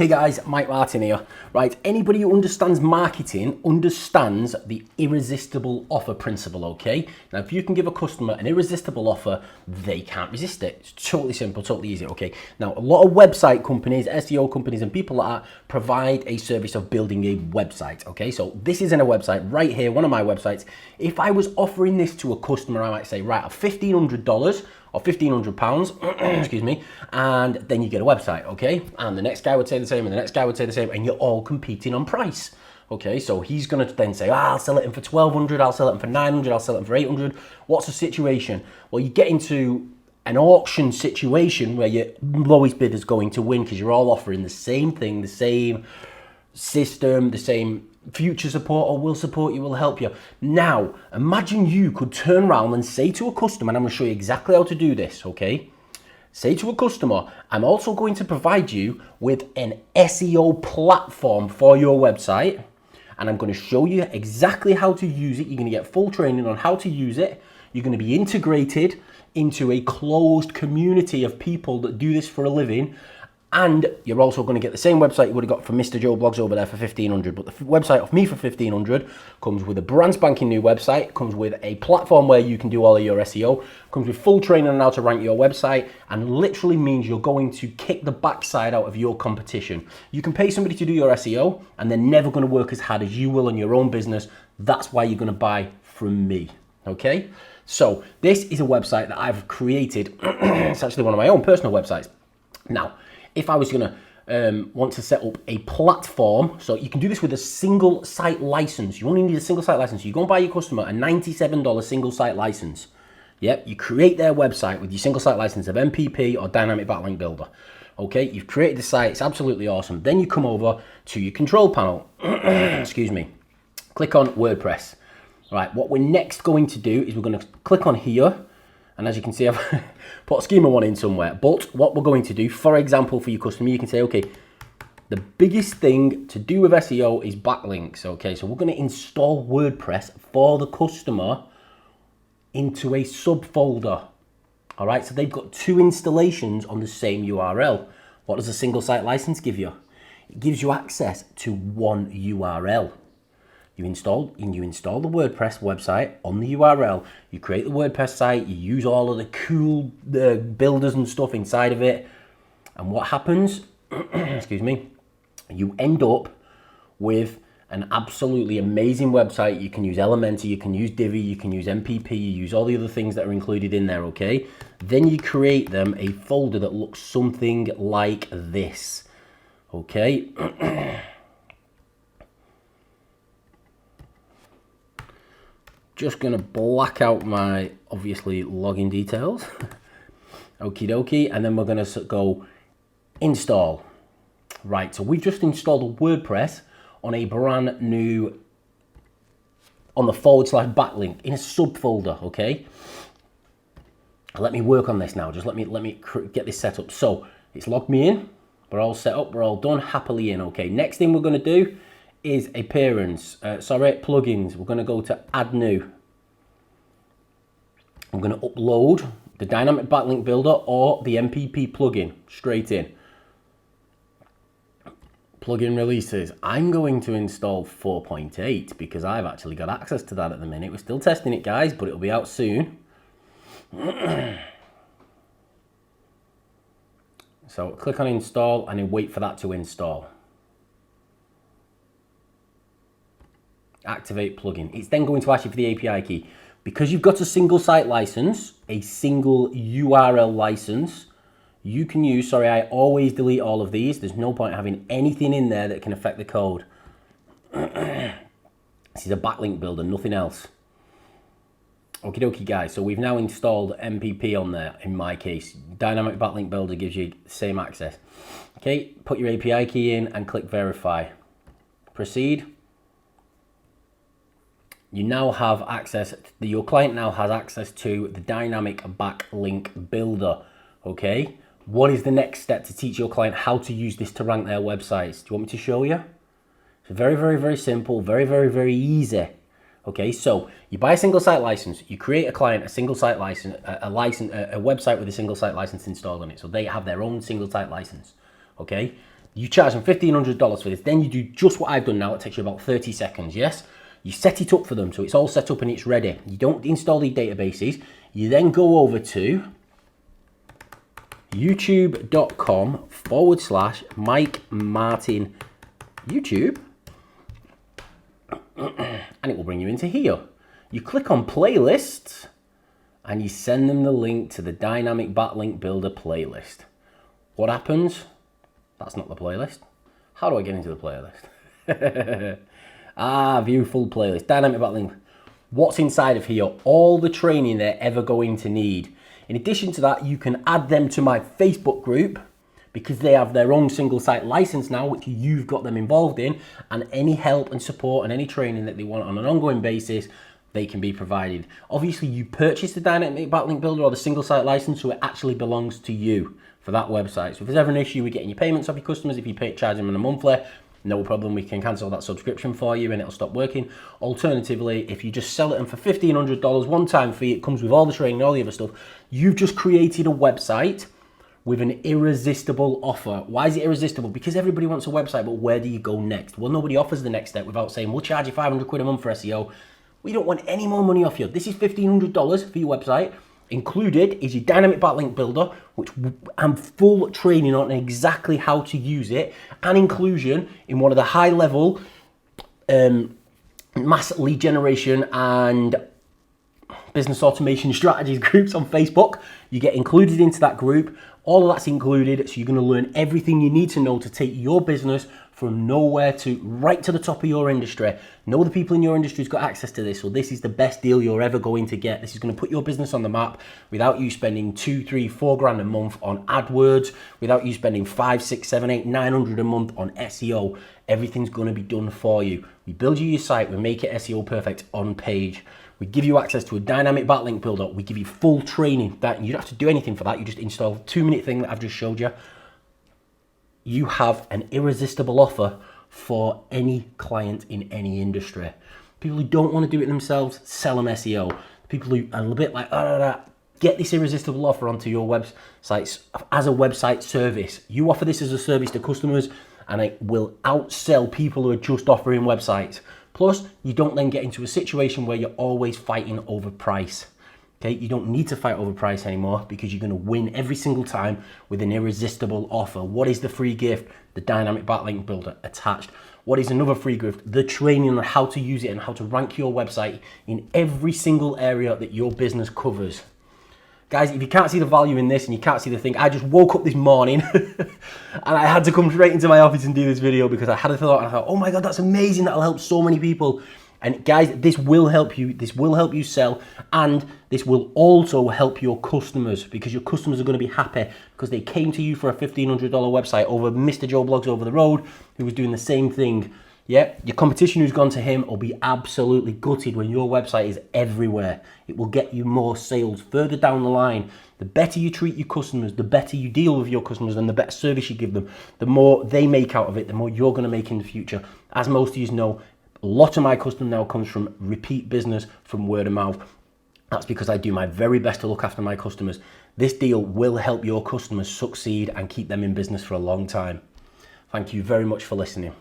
Hey guys, Mike Martin here. Right, anybody who understands marketing understands the irresistible offer principle, okay? Now, if you can give a customer an irresistible offer, they can't resist it. It's totally simple, totally easy, okay? Now, a lot of website companies, SEO companies, and people like that provide a service of building a website, okay? So this isn't a website right here, one of my websites. If I was offering this to a customer, I might say, right, $1,500 or £1,500, excuse me, and then you get a website, okay? And the next guy would say the same, and the next guy would say the same, and you're all competing on price, okay? So he's gonna then say, I'll sell it in for 1,200, I'll sell it in for 900, I'll sell it in for 800. What's the situation? Well, you get into an auction situation where your lowest bid is going to win because you're all offering the same thing, the same system, the same future support or will support you, will help you. Now, imagine you could turn around and say to a customer, and I'm going to show you exactly how to do this, okay? Say to a customer, I'm also going to provide you with an SEO platform for your website, and I'm going to show you exactly how to use it. You're going to get full training on how to use it. You're going to be integrated into a closed community of people that do this for a living. And you're also going to get the same website you would have got from Mr. Joe Blogs over there for 1,500. But the website of me for 1,500 comes with a brand spanking new website, comes with a platform where you can do all of your SEO, comes with full training on how to rank your website, and literally means you're going to kick the backside out of your competition. You can pay somebody to do your SEO, and they're never going to work as hard as you will on your own business. That's why you're going to buy from me, okay? So this is a website that I've created. It's actually one of my own personal websites. Now, if I was going to want to set up a platform, so you can do this with a single site license. You only need a single site license. You go and buy your customer a $97 single site license. Yep, you create their website with your single site license of MPP or Dynamic Backlink Builder. Okay, you've created the site. It's absolutely awesome. Then you come over to your control panel. Excuse me. Click on WordPress. Right, what we're next going to do is we're going to click on here. And as you can see, I've put a schema one in somewhere. But what we're going to do, for example, for your customer, you can say, okay, the biggest thing to do with SEO is backlinks. Okay, so we're going to install WordPress for the customer into a subfolder. All right, so they've got two installations on the same URL. What does a single site license give you? It gives you access to one URL. You install the WordPress website on the URL. You create the WordPress site. You use all of the cool builders and stuff inside of it. And what happens, excuse me, you end up with an absolutely amazing website. You can use Elementor, you can use Divi, you can use MPP, you use all the other things that are included in there, okay? Then you create them a folder that looks something like this, okay? Just gonna black out my, obviously, login details. Okie dokie, and then we're gonna go install. Right, so we've just installed a WordPress on a brand new, on the / backlink in a subfolder, okay? Let me work on this now. Just let me get this set up. So it's logged me in. We're all set up. We're all done, happily in, okay? Next thing we're gonna do is appearance, plugins. We're going to go to add new. I'm going to upload the Dynamic Backlink Builder or the MPP plugin straight in. Plugin releases. I'm going to install 4.8 because I've actually got access to that at the minute. We're still testing it, guys, but it'll be out soon. So click on install and then wait for that to install. Activate plugin. It's then going to ask you for the API key. Because you've got a single site license, a single URL license, you can use, I always delete all of these. There's no point having anything in there that can affect the code. This is a backlink builder, nothing else. Okie dokie, guys. So we've now installed MPP on there, in my case. Dynamic Backlink Builder gives you the same access. Okay, put your API key in and click verify. Proceed. You now have access, your client now has access to the Dynamic Backlink Builder, okay? What is the next step to teach your client how to use this to rank their websites? Do you want me to show you? It's very, very, very simple, very, very, very easy. Okay, so you buy a single site license, you create a client a single site license, a website with a single site license installed on it. So they have their own single site license, okay? You charge them $1,500 for this. Then you do just what I've done now. It takes you about 30 seconds, yes? You set it up for them so it's all set up and it's ready. You don't install these databases. You then go over to youtube.com/Mike Martin YouTube, and it will bring you into here. You click on playlists and you send them the link to the dynamic backlink builder playlist. What happens? That's not the playlist. How do I get into the playlist? View full playlist, dynamic backlink. What's inside of here? All the training they're ever going to need. In addition to that, you can add them to my Facebook group because they have their own single site license now, which you've got them involved in, and any help and support and any training that they want on an ongoing basis, they can be provided. Obviously, you purchase the dynamic backlink builder or the single site license, so it actually belongs to you for that website. So if there's ever an issue with getting your payments off your customers, if you charge them on a monthly, no problem, we can cancel that subscription for you and it'll stop working. Alternatively, if you just sell it them for $1,500, one-time fee, it comes with all the training and all the other stuff, you've just created a website with an irresistible offer. Why is it irresistible? Because everybody wants a website, but where do you go next? Well, nobody offers the next step without saying, we'll charge you 500 quid a month for SEO. We don't want any more money off you. This is $1,500 for your website. Included is your dynamic backlink builder, which I'm full training on exactly how to use it, and inclusion in one of the high level mass lead generation and business automation strategies groups on Facebook. You get included into that group. All of that's included, so you're going to learn everything you need to know to take your business from nowhere to right to the top of your industry. Know the people in your industry who's got access to this, so this is the best deal you're ever going to get. This is going to put your business on the map without you spending 2, 3, 4 grand a month on AdWords, without you spending 5, 6, 7, 8, 900 a month on SEO. Everything's going to be done for you. We build you your site, we make it SEO perfect on page. We give you access to a dynamic backlink builder. We give you full training. That you don't have to do anything for that. You just install a 2-minute thing that I've just showed you. You have an irresistible offer for any client in any industry. People who don't want to do it themselves, sell them SEO. People who are a bit like, get this irresistible offer onto your websites as a website service. You offer this as a service to customers, and it will outsell people who are just offering websites. Plus, you don't then get into a situation where you're always fighting over price. Okay, you don't need to fight over price anymore because you're going to win every single time with an irresistible offer. What is the free gift? The dynamic backlink builder attached. What is another free gift? The training on how to use it and how to rank your website in every single area that your business covers. Guys, if you can't see the value in this and you can't see the thing, I just woke up this morning and I had to come straight into my office and do this video because I had a thought and I thought, oh my God, that's amazing. That'll help so many people. And guys, this will help you. This will help you sell, and this will also help your customers because your customers are going to be happy because they came to you for a $1,500 website over Mr. Joe Blogs over the road who was doing the same thing. Yeah, your competition who's gone to him will be absolutely gutted when your website is everywhere. It will get you more sales further down the line. The better you treat your customers, the better you deal with your customers and the better service you give them, the more they make out of it, the more you're going to make in the future. As most of you know, a lot of my custom now comes from repeat business, from word of mouth. That's because I do my very best to look after my customers. This deal will help your customers succeed and keep them in business for a long time. Thank you very much for listening.